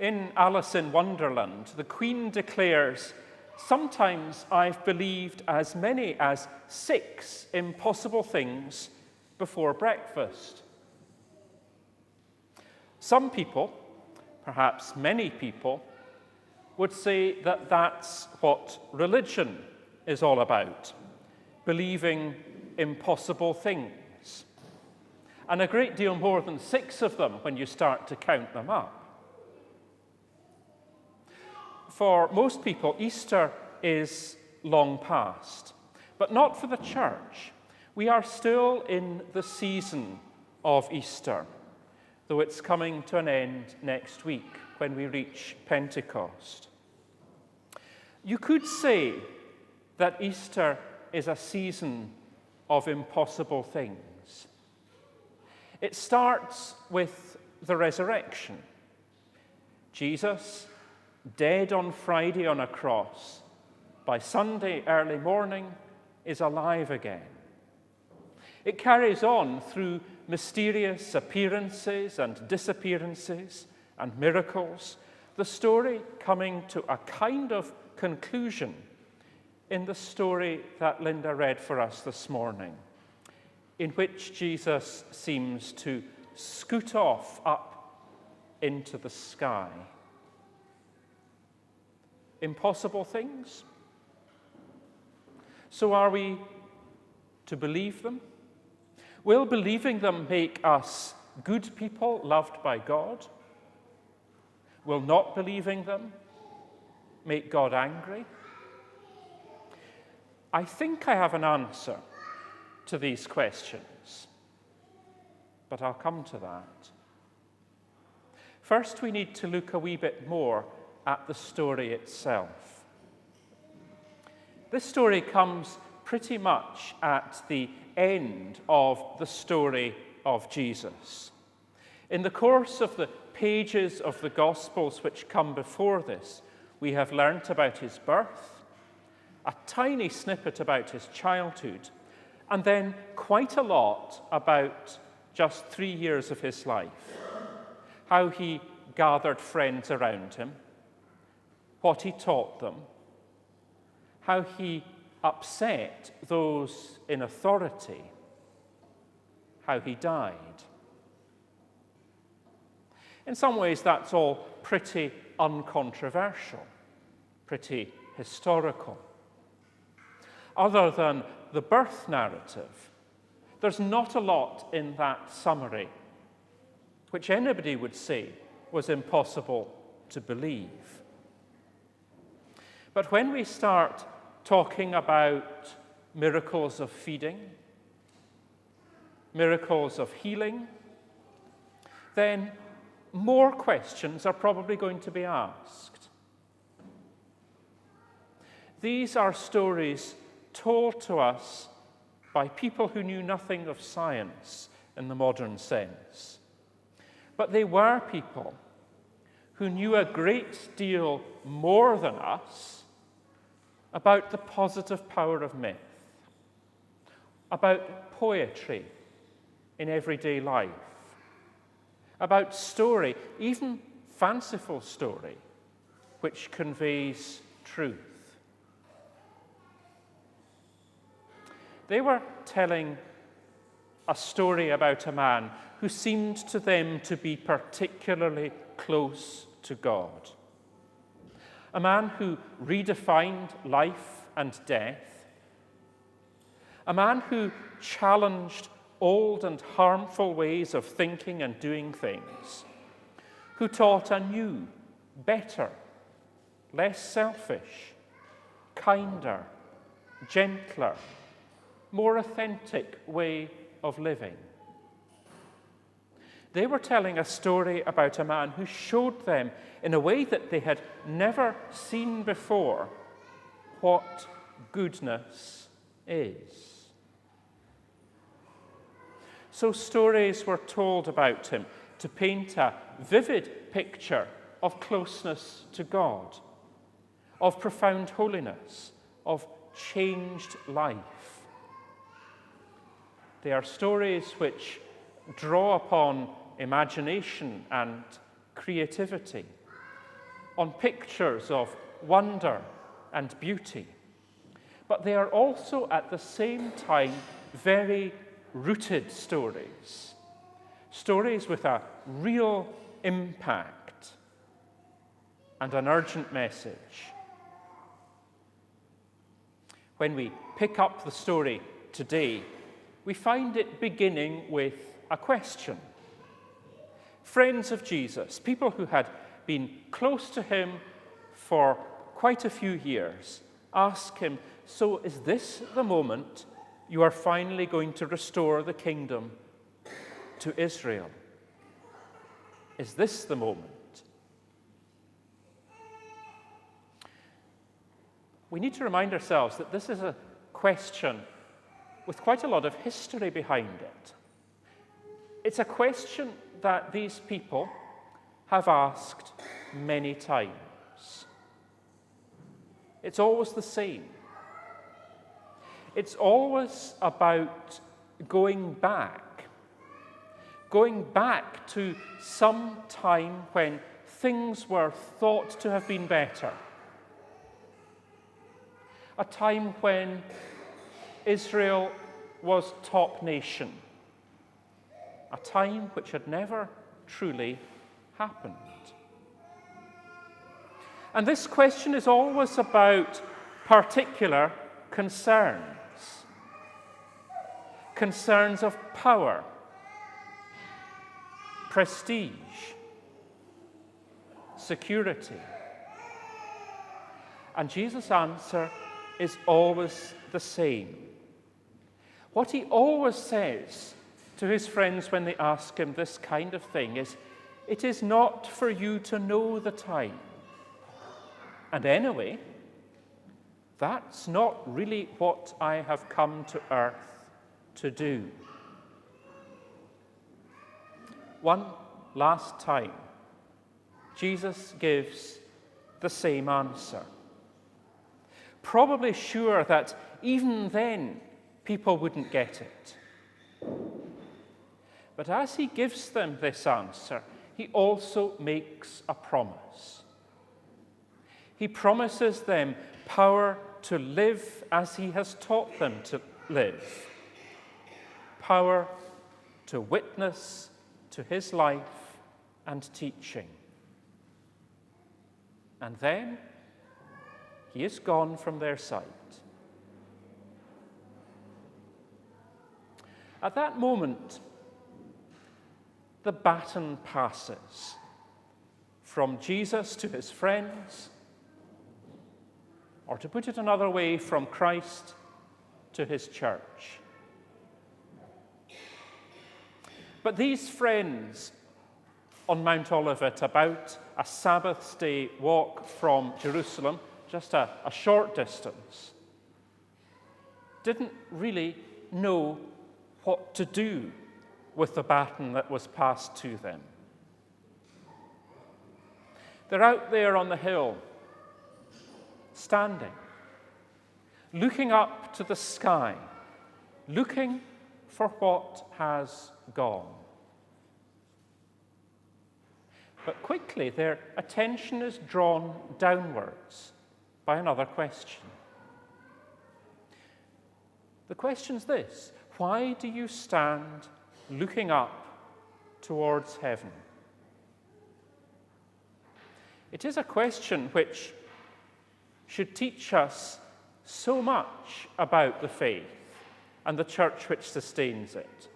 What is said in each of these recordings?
In Alice in Wonderland, the Queen declares, "Sometimes I've believed as many as 6 impossible things before breakfast." Some people, perhaps many people, would say that that's what religion is all about, believing impossible things. And a great deal more than 6 of them when you start to count them up. For most people, Easter is long past, but not for the church. We are still in the season of Easter, though it's coming to an end next week when we reach Pentecost. You could say that Easter is a season of impossible things. It starts with the resurrection. Jesus, dead on Friday on a cross, by Sunday early morning is alive again. It carries on through mysterious appearances and disappearances and miracles, the story coming to a kind of conclusion in the story that Linda read for us this morning, in which Jesus seems to scoot off up into the sky. Impossible things? So are we to believe them? Will believing them make us good people loved by God? Will not believing them make God angry? I think I have an answer to these questions, but I'll come to that. First, we need to look a wee bit more at the story itself. This story comes pretty much at the end of the story of Jesus. In the course of the pages of the Gospels which come before this, we have learnt about his birth, a tiny snippet about his childhood, and then quite a lot about just 3 years of his life. How he gathered friends around him, what he taught them, how he upset those in authority, how he died. In some ways, that's all pretty uncontroversial, pretty historical. Other than the birth narrative, there's not a lot in that summary which anybody would say was impossible to believe. But when we start talking about miracles of feeding, miracles of healing, then more questions are probably going to be asked. These are stories told to us by people who knew nothing of science in the modern sense. But they were people who knew a great deal more than us about the positive power of myth, about poetry in everyday life, about story, even fanciful story, which conveys truth. They were telling a story about a man who seemed to them to be particularly close to God. A man who redefined life and death. A man who challenged old and harmful ways of thinking and doing things. Who taught a new, better, less selfish, kinder, gentler, more authentic way of living. They were telling a story about a man who showed them, in a way that they had never seen before, what goodness is. So stories were told about him to paint a vivid picture of closeness to God, of profound holiness, of changed life. They are stories which draw upon imagination and creativity, on pictures of wonder and beauty, but they are also at the same time very rooted stories, stories with a real impact and an urgent message. When we pick up the story today, we find it beginning with a question. Friends of Jesus, people who had been close to him for quite a few years, ask him, "So is this the moment you are finally going to restore the kingdom to Israel? Is this the moment?" We need to remind ourselves that this is a question with quite a lot of history behind it. It's a question that these people have asked many times. It's always the same. It's always about going back to some time when things were thought to have been better. A time when Israel was top nation. A time which had never truly happened. And this question is always about particular concerns. Concerns of power, prestige, security. And Jesus' answer is always the same. What he always says to his friends when they ask him this kind of thing is, "It is not for you to know the time. And anyway, that's not really what I have come to earth to do." One last time, Jesus gives the same answer. Probably sure that even then people wouldn't get it. But as he gives them this answer, he also makes a promise. He promises them power to live as he has taught them to live, power to witness to his life and teaching. And then he is gone from their sight. At that moment, the baton passes from Jesus to his friends, or to put it another way, from Christ to his church. But these friends on Mount Olivet, about a Sabbath day walk from Jerusalem, just a short distance, didn't really know what to do with the baton that was passed to them. They're out there on the hill, standing, looking up to the sky, looking for what has gone. But quickly their attention is drawn downwards by another question. The question's this: why do you stand looking up towards heaven? It is a question which should teach us so much about the faith and the church which sustains it.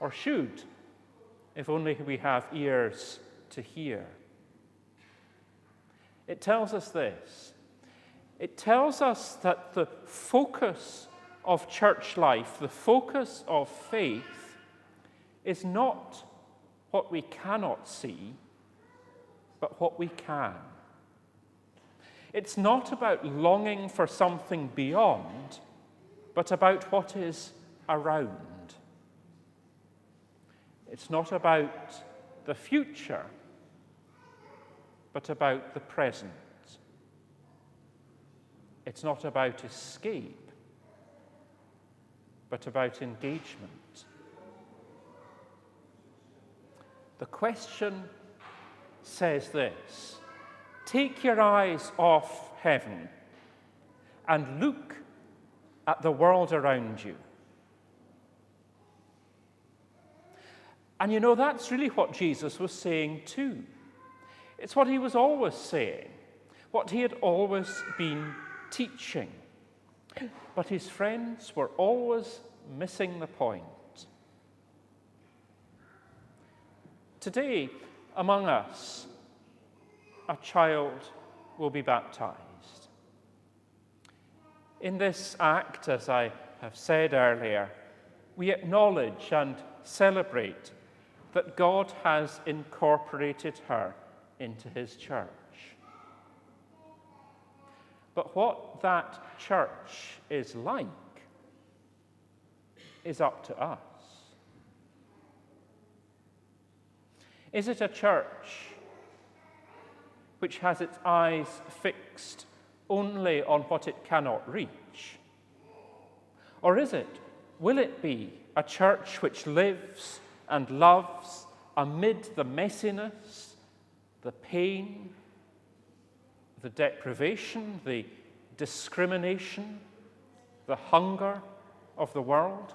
Or should, if only we have ears to hear. It tells us this. It tells us that the focus of church life, the focus of faith, is not what we cannot see, but what we can. It's not about longing for something beyond, but about what is around. It's not about the future, but about the present. It's not about escape, but about engagement. The question says this: take your eyes off heaven and look at the world around you. And you know, that's really what Jesus was saying too. It's what he was always saying, what he had always been teaching. But his friends were always missing the point. Today, among us, a child will be baptized. In this act, as I have said earlier, we acknowledge and celebrate that God has incorporated her into his church. But what that church is like is up to us. Is it a church which has its eyes fixed only on what it cannot reach? Or will it be a church which lives and loves amid the messiness, the pain, the deprivation, the discrimination, the hunger of the world?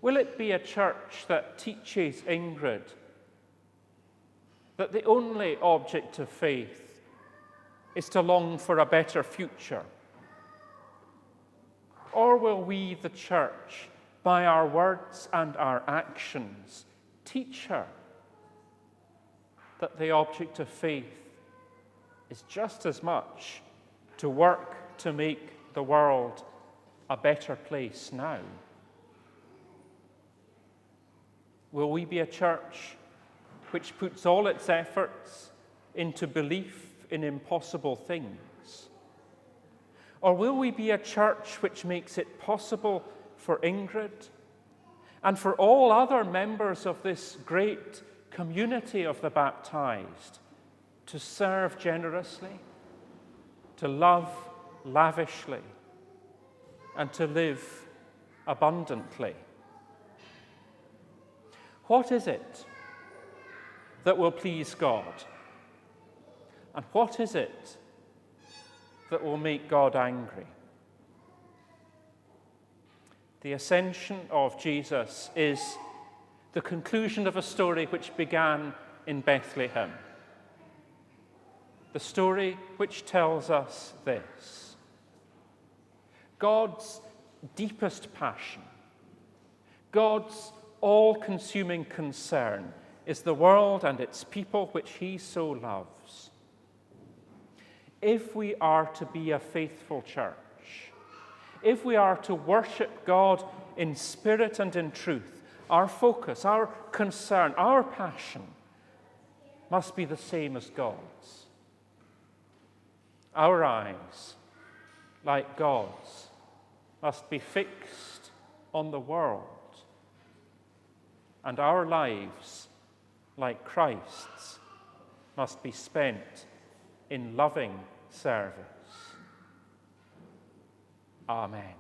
Will it be a church that teaches Ingrid that the only object of faith is to long for a better future? Or will we, the church, by our words and our actions, teach her that the object of faith is just as much to work to make the world a better place now? Will we be a church which puts all its efforts into belief in impossible things? Or will we be a church which makes it possible for Ingrid and for all other members of this great community of the baptized to serve generously, to love lavishly, and to live abundantly? What is it that will please God? And what is it that will make God angry? The Ascension of Jesus is the conclusion of a story which began in Bethlehem. The story which tells us this: God's deepest passion, God's all-consuming concern is the world and its people which he so loves. If we are to be a faithful church, if we are to worship God in spirit and in truth, our focus, our concern, our passion must be the same as God's. Our eyes, like God's, must be fixed on the world, and our lives, like Christ's, must be spent in loving service. Amen.